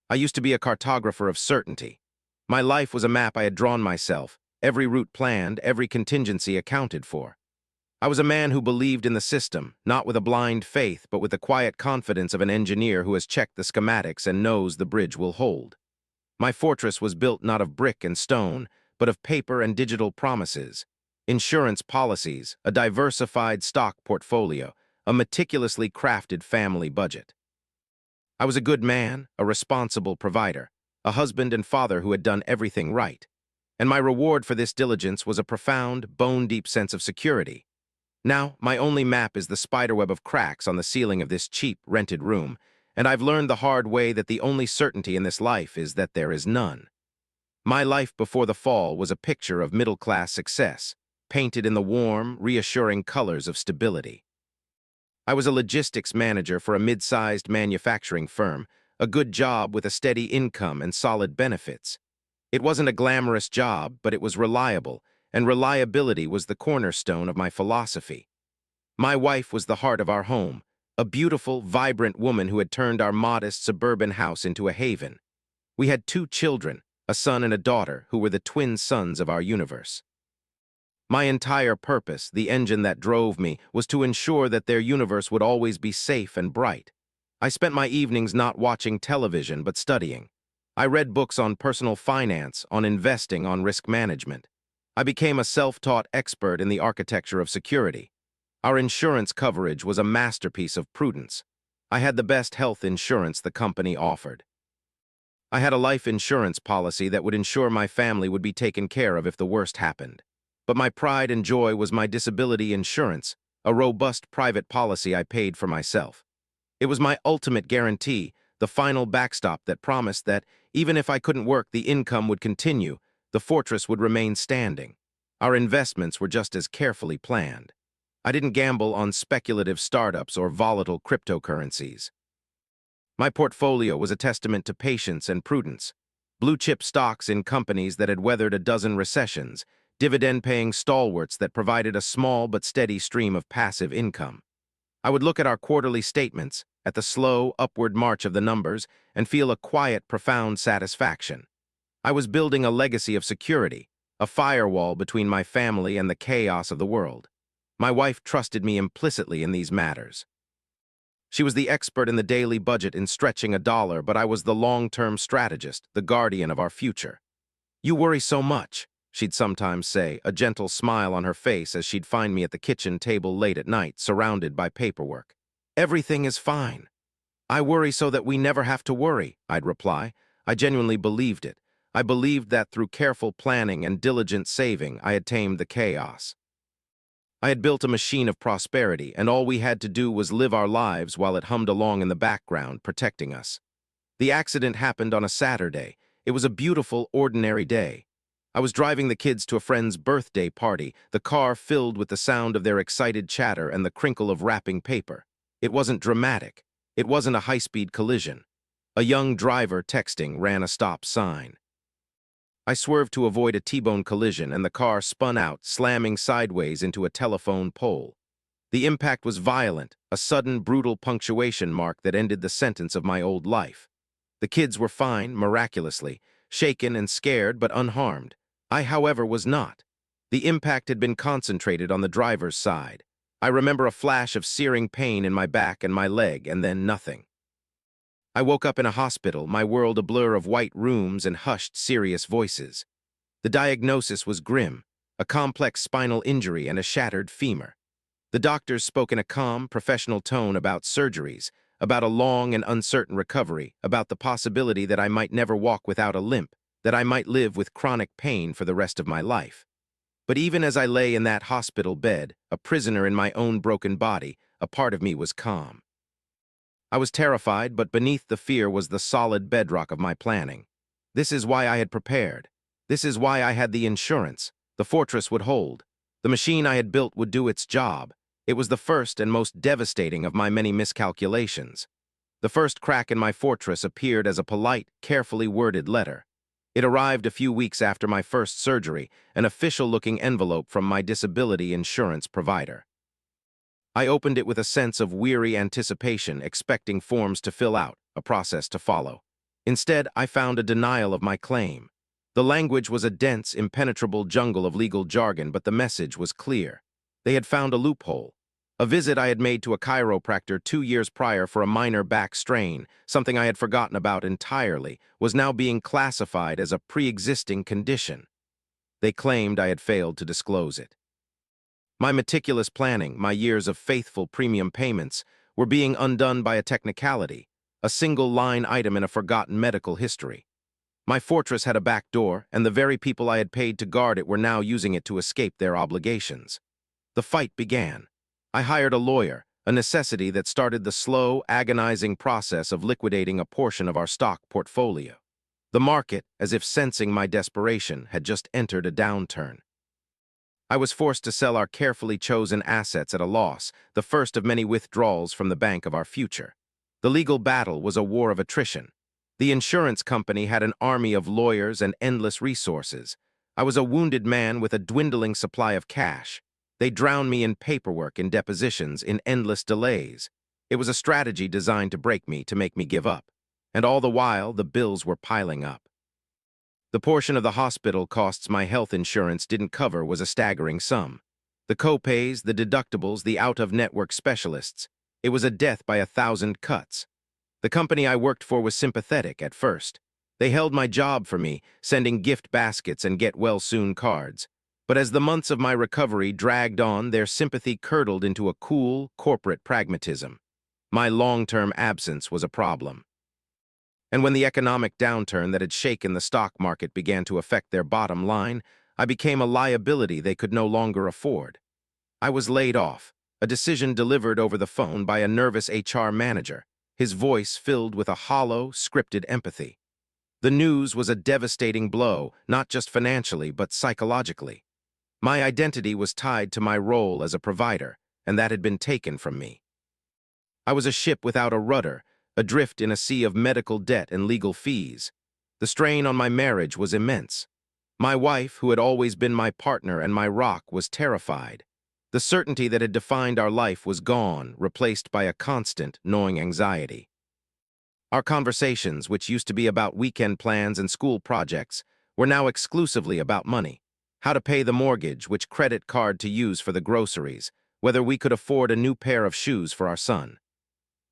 I used to be a cartographer of certainty. My life was a map I had drawn myself, every route planned, every contingency accounted for. I was a man who believed in the system, not with a blind faith, but with the quiet confidence of an engineer who has checked the schematics and knows the bridge will hold. My fortress was built not of brick and stone, but of paper and digital promises, insurance policies, a diversified stock portfolio, a meticulously crafted family budget. I was a good man, a responsible provider, a husband and father who had done everything right. And my reward for this diligence was a profound, bone-deep sense of security. Now, my only map is the spiderweb of cracks on the ceiling of this cheap, rented room, and I've learned the hard way that the only certainty in this life is that there is none. My life before the fall was a picture of middle-class success, painted in the warm, reassuring colors of stability. I was a logistics manager for a mid-sized manufacturing firm, a good job with a steady income and solid benefits. It wasn't a glamorous job, but it was reliable, and reliability was the cornerstone of my philosophy. My wife was the heart of our home, a beautiful, vibrant woman who had turned our modest suburban house into a haven. We had 2 children, a son and a daughter, who were the twin sons of our universe. My entire purpose, the engine that drove me, was to ensure that their universe would always be safe and bright. I spent my evenings not watching television, but studying. I read books on personal finance, on investing, on risk management. I became a self-taught expert in the architecture of security. Our insurance coverage was a masterpiece of prudence. I had the best health insurance the company offered. I had a life insurance policy that would ensure my family would be taken care of if the worst happened. But my pride and joy was my disability insurance, a robust private policy I paid for myself. It was my ultimate guarantee, the final backstop that promised that, even if I couldn't work, the income would continue, the fortress would remain standing. Our investments were just as carefully planned. I didn't gamble on speculative startups or volatile cryptocurrencies. My portfolio was a testament to patience and prudence. Blue-chip stocks in companies that had weathered a dozen recessions, dividend-paying stalwarts that provided a small but steady stream of passive income. I would look at our quarterly statements, at the slow, upward march of the numbers, and feel a quiet, profound satisfaction. I was building a legacy of security, a firewall between my family and the chaos of the world. My wife trusted me implicitly in these matters. She was the expert in the daily budget in stretching a dollar, but I was the long-term strategist, the guardian of our future. "You worry so much," she'd sometimes say, a gentle smile on her face as she'd find me at the kitchen table late at night, surrounded by paperwork. "Everything is fine." "I worry so that we never have to worry," I'd reply. I genuinely believed it. I believed that through careful planning and diligent saving, I had tamed the chaos. I had built a machine of prosperity, and all we had to do was live our lives while it hummed along in the background, protecting us. The accident happened on a Saturday. It was a beautiful, ordinary day. I was driving the kids to a friend's birthday party, the car filled with the sound of their excited chatter and the crinkle of wrapping paper. It wasn't dramatic. It wasn't a high-speed collision. A young driver texting ran a stop sign. I swerved to avoid a T-bone collision, and the car spun out, slamming sideways into a telephone pole. The impact was violent, a sudden, brutal punctuation mark that ended the sentence of my old life. The kids were fine, miraculously, shaken and scared, but unharmed. I, however, was not. The impact had been concentrated on the driver's side. I remember a flash of searing pain in my back and my leg, and then nothing. I woke up in a hospital, my world a blur of white rooms and hushed, serious voices. The diagnosis was grim, a complex spinal injury and a shattered femur. The doctors spoke in a calm, professional tone about surgeries, about a long and uncertain recovery, about the possibility that I might never walk without a limp, that I might live with chronic pain for the rest of my life. But even as I lay in that hospital bed, a prisoner in my own broken body, a part of me was calm. I was terrified, but beneath the fear was the solid bedrock of my planning. This is why I had prepared. This is why I had the insurance. The fortress would hold. The machine I had built would do its job. It was the first and most devastating of my many miscalculations. The first crack in my fortress appeared as a polite, carefully worded letter. It arrived a few weeks after my first surgery, an official-looking envelope from my disability insurance provider. I opened it with a sense of weary anticipation, expecting forms to fill out, a process to follow. Instead, I found a denial of my claim. The language was a dense, impenetrable jungle of legal jargon, but the message was clear. They had found a loophole. A visit I had made to a chiropractor 2 years prior for a minor back strain, something I had forgotten about entirely, was now being classified as a pre-existing condition. They claimed I had failed to disclose it. My meticulous planning, my years of faithful premium payments, were being undone by a technicality, a single line item in a forgotten medical history. My fortress had a back door, and the very people I had paid to guard it were now using it to escape their obligations. The fight began. I hired a lawyer, a necessity that started the slow, agonizing process of liquidating a portion of our stock portfolio. The market, as if sensing my desperation, had just entered a downturn. I was forced to sell our carefully chosen assets at a loss, the first of many withdrawals from the bank of our future. The legal battle was a war of attrition. The insurance company had an army of lawyers and endless resources. I was a wounded man with a dwindling supply of cash. They drowned me in paperwork, in depositions, in endless delays. It was a strategy designed to break me, to make me give up. And all the while, the bills were piling up. The portion of the hospital costs my health insurance didn't cover was a staggering sum. The co-pays, the deductibles, the out-of-network specialists. It was a death by 1,000 cuts. The company I worked for was sympathetic at first. They held my job for me, sending gift baskets and get-well-soon cards. But as the months of my recovery dragged on, their sympathy curdled into a cool, corporate pragmatism. My long-term absence was a problem. And when the economic downturn that had shaken the stock market began to affect their bottom line, I became a liability they could no longer afford. I was laid off, a decision delivered over the phone by a nervous HR manager, his voice filled with a hollow, scripted empathy. The news was a devastating blow, not just financially, but psychologically. My identity was tied to my role as a provider, and that had been taken from me. I was a ship without a rudder, adrift in a sea of medical debt and legal fees. The strain on my marriage was immense. My wife, who had always been my partner and my rock, was terrified. The certainty that had defined our life was gone, replaced by a constant, gnawing anxiety. Our conversations, which used to be about weekend plans and school projects, were now exclusively about money. How to pay the mortgage, which credit card to use for the groceries, whether we could afford a new pair of shoes for our son.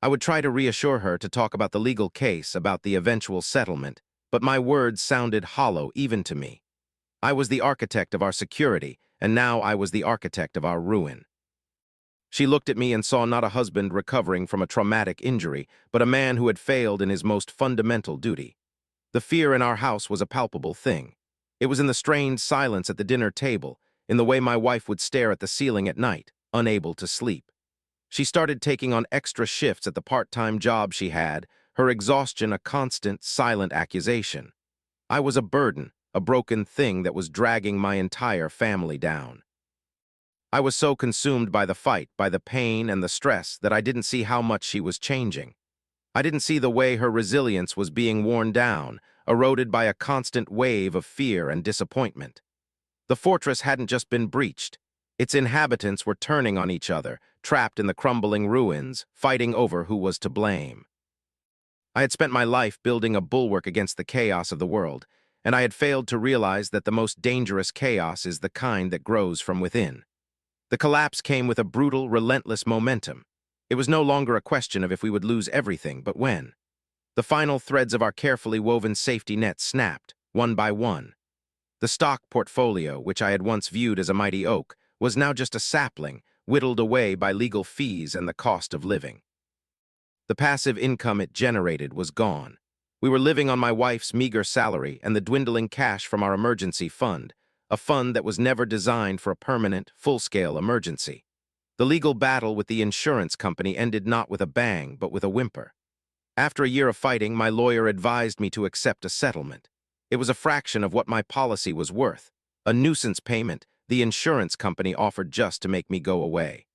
I would try to reassure her, to talk about the legal case, about the eventual settlement, but my words sounded hollow even to me. I was the architect of our security, and now I was the architect of our ruin. She looked at me and saw not a husband recovering from a traumatic injury, but a man who had failed in his most fundamental duty. The fear in our house was a palpable thing. It was in the strained silence at the dinner table, in the way my wife would stare at the ceiling at night, unable to sleep. She started taking on extra shifts at the part-time job she had, her exhaustion a constant, silent accusation. I was a burden, a broken thing that was dragging my entire family down. I was so consumed by the fight, by the pain and the stress, that I didn't see how much she was changing. I didn't see the way her resilience was being worn down, eroded by a constant wave of fear and disappointment. The fortress hadn't just been breached. Its inhabitants were turning on each other, trapped in the crumbling ruins, fighting over who was to blame. I had spent my life building a bulwark against the chaos of the world, and I had failed to realize that the most dangerous chaos is the kind that grows from within. The collapse came with a brutal, relentless momentum. It was no longer a question of if we would lose everything, but when. The final threads of our carefully woven safety net snapped, one by one. The stock portfolio, which I had once viewed as a mighty oak, was now just a sapling, whittled away by legal fees and the cost of living. The passive income it generated was gone. We were living on my wife's meager salary and the dwindling cash from our emergency fund, a fund that was never designed for a permanent, full-scale emergency. The legal battle with the insurance company ended not with a bang, but with a whimper. After a year of fighting, my lawyer advised me to accept a settlement. It was a fraction of what my policy was worth, a nuisance payment the insurance company offered just to make me go away.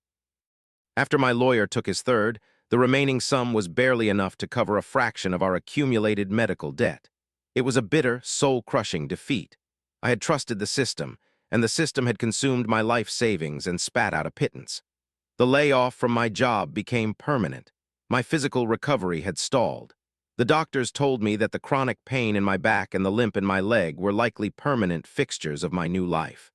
After my lawyer took his third, the remaining sum was barely enough to cover a fraction of our accumulated medical debt. It was a bitter, soul-crushing defeat. I had trusted the system, and the system had consumed my life savings and spat out a pittance. The layoff from my job became permanent. My physical recovery had stalled. The doctors told me that the chronic pain in my back and the limp in my leg were likely permanent fixtures of my new life.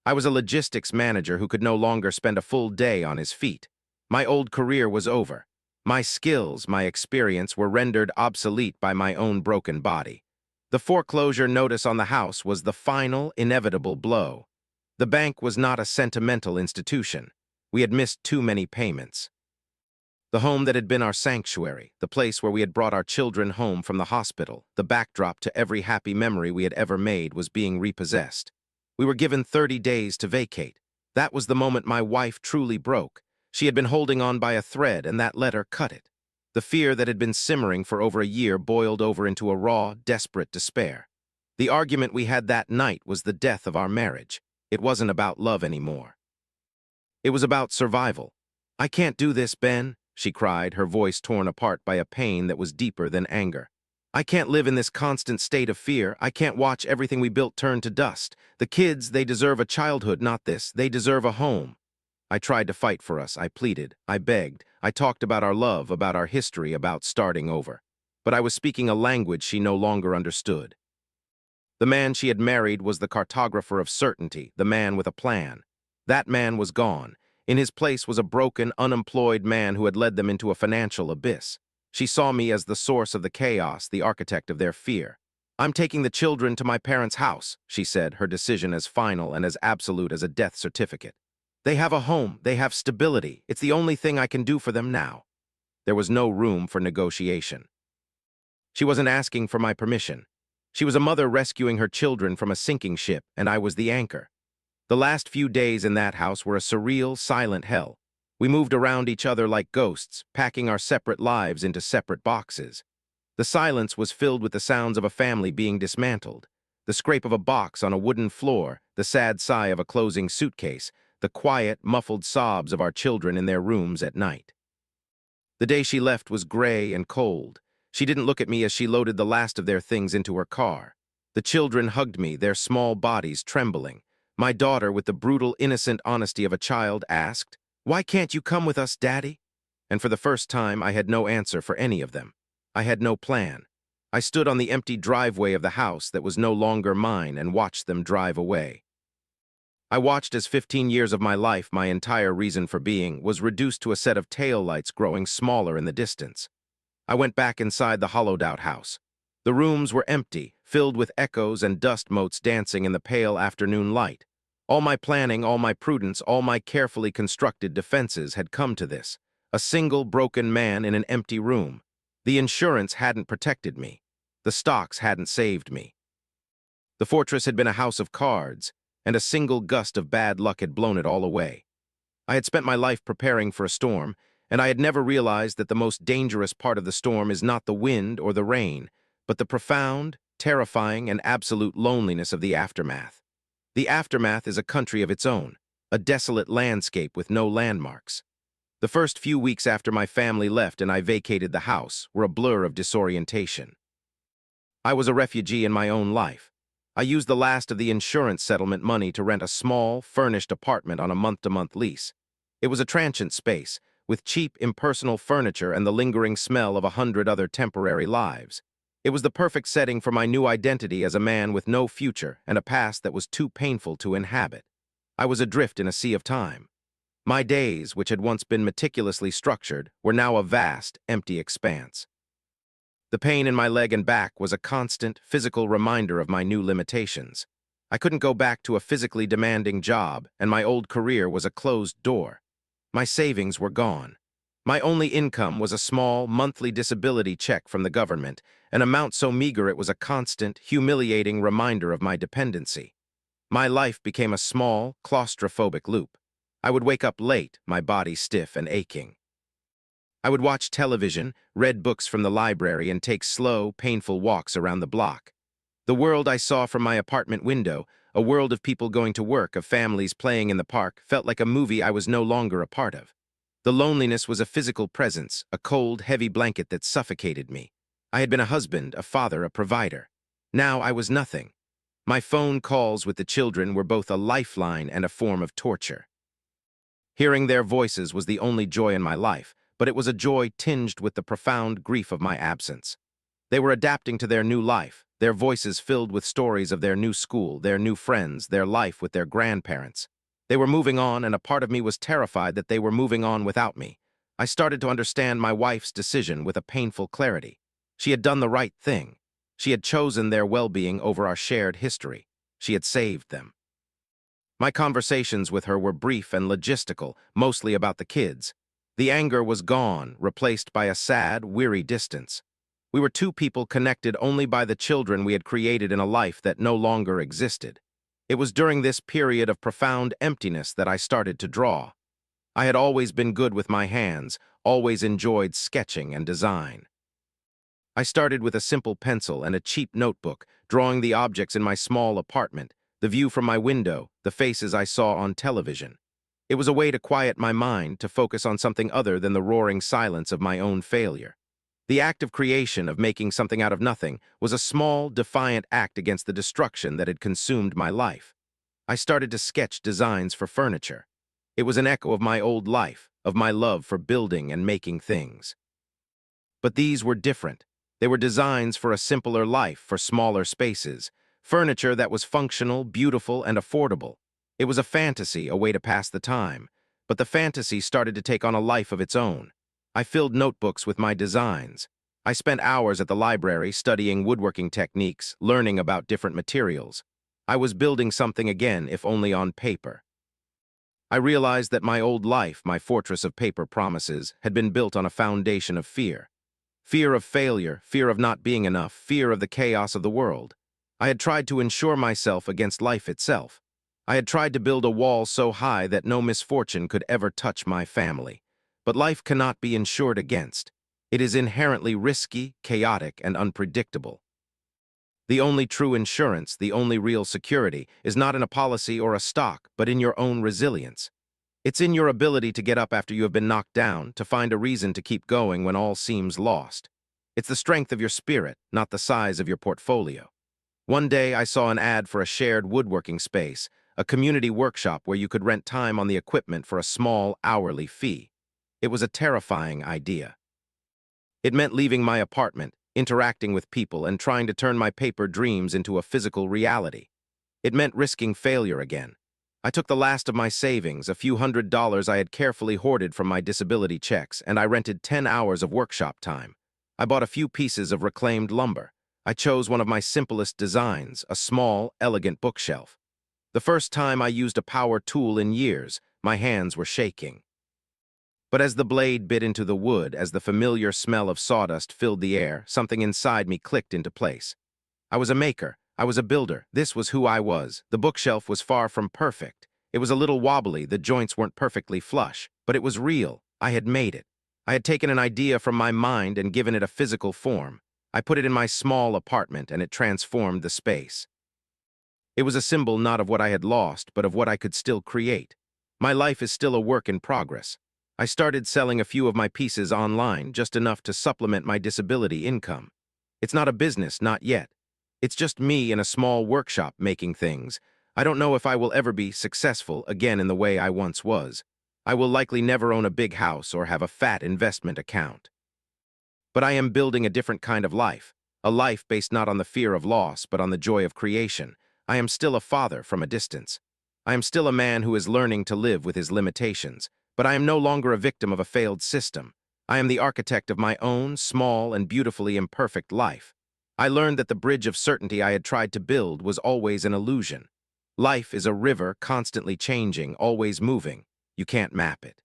I was a logistics manager who could no longer spend a full day on his feet. My old career was over. My skills, my experience were rendered obsolete by my own broken body. The foreclosure notice on the house was the final, inevitable blow. The bank was not a sentimental institution. We had missed too many payments. The home that had been our sanctuary, the place where we had brought our children home from the hospital, the backdrop to every happy memory we had ever made, was being repossessed. We were given 30 days to vacate. That was the moment my wife truly broke. She had been holding on by a thread, and that letter cut it. The fear that had been simmering for over a year boiled over into a raw, desperate despair. The argument we had that night was the death of our marriage. It wasn't about love anymore. It was about survival. "I can't do this, Ben," she cried, her voice torn apart by a pain that was deeper than anger. "I can't live in this constant state of fear. I can't watch everything we built turn to dust. The kids, they deserve a childhood, not this. They deserve a home." I tried to fight for us. I pleaded. I begged. I talked about our love, about our history, about starting over. But I was speaking a language she no longer understood. The man she had married was the cartographer of certainty, the man with a plan. That man was gone. In his place was a broken, unemployed man who had led them into a financial abyss. She saw me as the source of the chaos, the architect of their fear. "I'm taking the children to my parents' house," she said, her decision as final and as absolute as a death certificate. "They have a home, they have stability. It's the only thing I can do for them now." There was no room for negotiation. She wasn't asking for my permission. She was a mother rescuing her children from a sinking ship, and I was the anchor. The last few days in that house were a surreal, silent hell. We moved around each other like ghosts, packing our separate lives into separate boxes. The silence was filled with the sounds of a family being dismantled, the scrape of a box on a wooden floor, the sad sigh of a closing suitcase, the quiet, muffled sobs of our children in their rooms at night. The day she left was gray and cold. She didn't look at me as she loaded the last of their things into her car. The children hugged me, their small bodies trembling. My daughter, with the brutal, innocent honesty of a child, asked, "Why can't you come with us, Daddy?" And for the first time, I had no answer for any of them. I had no plan. I stood on the empty driveway of the house that was no longer mine and watched them drive away. I watched as 15 years of my life, my entire reason for being, was reduced to a set of taillights growing smaller in the distance. I went back inside the hollowed-out house. The rooms were empty, filled with echoes and dust motes dancing in the pale afternoon light. All my planning, all my prudence, all my carefully constructed defenses had come to this. A single broken man in an empty room. The insurance hadn't protected me. The stocks hadn't saved me. The fortress had been a house of cards, and a single gust of bad luck had blown it all away. I had spent my life preparing for a storm, and I had never realized that the most dangerous part of the storm is not the wind or the rain, but the profound, terrifying, and absolute loneliness of the aftermath. The aftermath is a country of its own, a desolate landscape with no landmarks. The first few weeks after my family left and I vacated the house were a blur of disorientation. I was a refugee in my own life. I used the last of the insurance settlement money to rent a small, furnished apartment on a month-to-month lease. It was a transient space, with cheap, impersonal furniture and the lingering smell of 100 other temporary lives. It was the perfect setting for my new identity as a man with no future and a past that was too painful to inhabit. I was adrift in a sea of time. My days, which had once been meticulously structured, were now a vast, empty expanse. The pain in my leg and back was a constant, physical reminder of my new limitations. I couldn't go back to a physically demanding job, and my old career was a closed door. My savings were gone. My only income was a small, monthly disability check from the government, an amount so meager it was a constant, humiliating reminder of my dependency. My life became a small, claustrophobic loop. I would wake up late, my body stiff and aching. I would watch television, read books from the library, and take slow, painful walks around the block. The world I saw from my apartment window, a world of people going to work, of families playing in the park, felt like a movie I was no longer a part of. The loneliness was a physical presence, a cold, heavy blanket that suffocated me. I had been a husband, a father, a provider. Now I was nothing. My phone calls with the children were both a lifeline and a form of torture. Hearing their voices was the only joy in my life, but it was a joy tinged with the profound grief of my absence. They were adapting to their new life, their voices filled with stories of their new school, their new friends, their life with their grandparents. They were moving on, and a part of me was terrified that they were moving on without me. I started to understand my wife's decision with a painful clarity. She had done the right thing. She had chosen their well-being over our shared history. She had saved them. My conversations with her were brief and logistical, mostly about the kids. The anger was gone, replaced by a sad, weary distance. We were two people connected only by the children we had created in a life that no longer existed. It was during this period of profound emptiness that I started to draw. I had always been good with my hands, always enjoyed sketching and design. I started with a simple pencil and a cheap notebook, drawing the objects in my small apartment, the view from my window, the faces I saw on television. It was a way to quiet my mind, to focus on something other than the roaring silence of my own failure. The act of creation, of making something out of nothing, was a small, defiant act against the destruction that had consumed my life. I started to sketch designs for furniture. It was an echo of my old life, of my love for building and making things. But these were different. They were designs for a simpler life, for smaller spaces, furniture that was functional, beautiful, and affordable. It was a fantasy, a way to pass the time. But the fantasy started to take on a life of its own. I filled notebooks with my designs. I spent hours at the library studying woodworking techniques, learning about different materials. I was building something again, if only on paper. I realized that my old life, my fortress of paper promises, had been built on a foundation of fear. Fear of failure, fear of not being enough, fear of the chaos of the world. I had tried to insure myself against life itself. I had tried to build a wall so high that no misfortune could ever touch my family. But life cannot be insured against. It is inherently risky, chaotic, and unpredictable. The only true insurance, the only real security, is not in a policy or a stock, but in your own resilience. It's in your ability to get up after you have been knocked down, to find a reason to keep going when all seems lost. It's the strength of your spirit, not the size of your portfolio. One day I saw an ad for a shared woodworking space, a community workshop where you could rent time on the equipment for a small hourly fee. It was a terrifying idea. It meant leaving my apartment, interacting with people, and trying to turn my paper dreams into a physical reality. It meant risking failure again. I took the last of my savings, a few $100s I had carefully hoarded from my disability checks, and I rented 10 hours of workshop time. I bought a few pieces of reclaimed lumber. I chose one of my simplest designs, a small, elegant bookshelf. The first time I used a power tool in years, my hands were shaking. But as the blade bit into the wood, as the familiar smell of sawdust filled the air, something inside me clicked into place. I was a maker. I was a builder. This was who I was. The bookshelf was far from perfect. It was a little wobbly, the joints weren't perfectly flush, but it was real. I had made it. I had taken an idea from my mind and given it a physical form. I put it in my small apartment, and it transformed the space. It was a symbol not of what I had lost, but of what I could still create. My life is still a work in progress. I started selling a few of my pieces online, just enough to supplement my disability income. It's not a business, not yet. It's just me in a small workshop making things. I don't know if I will ever be successful again in the way I once was. I will likely never own a big house or have a fat investment account. But I am building a different kind of life, a life based not on the fear of loss, but on the joy of creation. I am still a father from a distance. I am still a man who is learning to live with his limitations, but I am no longer a victim of a failed system. I am the architect of my own small and beautifully imperfect life. I learned that the bridge of certainty I had tried to build was always an illusion. Life is a river constantly changing, always moving. You can't map it.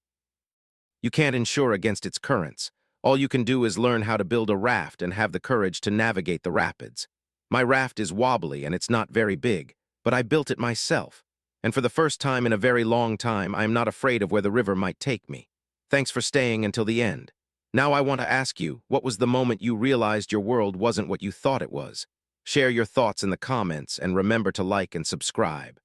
You can't insure against its currents. All you can do is learn how to build a raft and have the courage to navigate the rapids. My raft is wobbly and it's not very big, but I built it myself. And for the first time in a very long time, I am not afraid of where the river might take me. Thanks for staying until the end. Now I want to ask you, what was the moment you realized your world wasn't what you thought it was? Share your thoughts in the comments and remember to like and subscribe.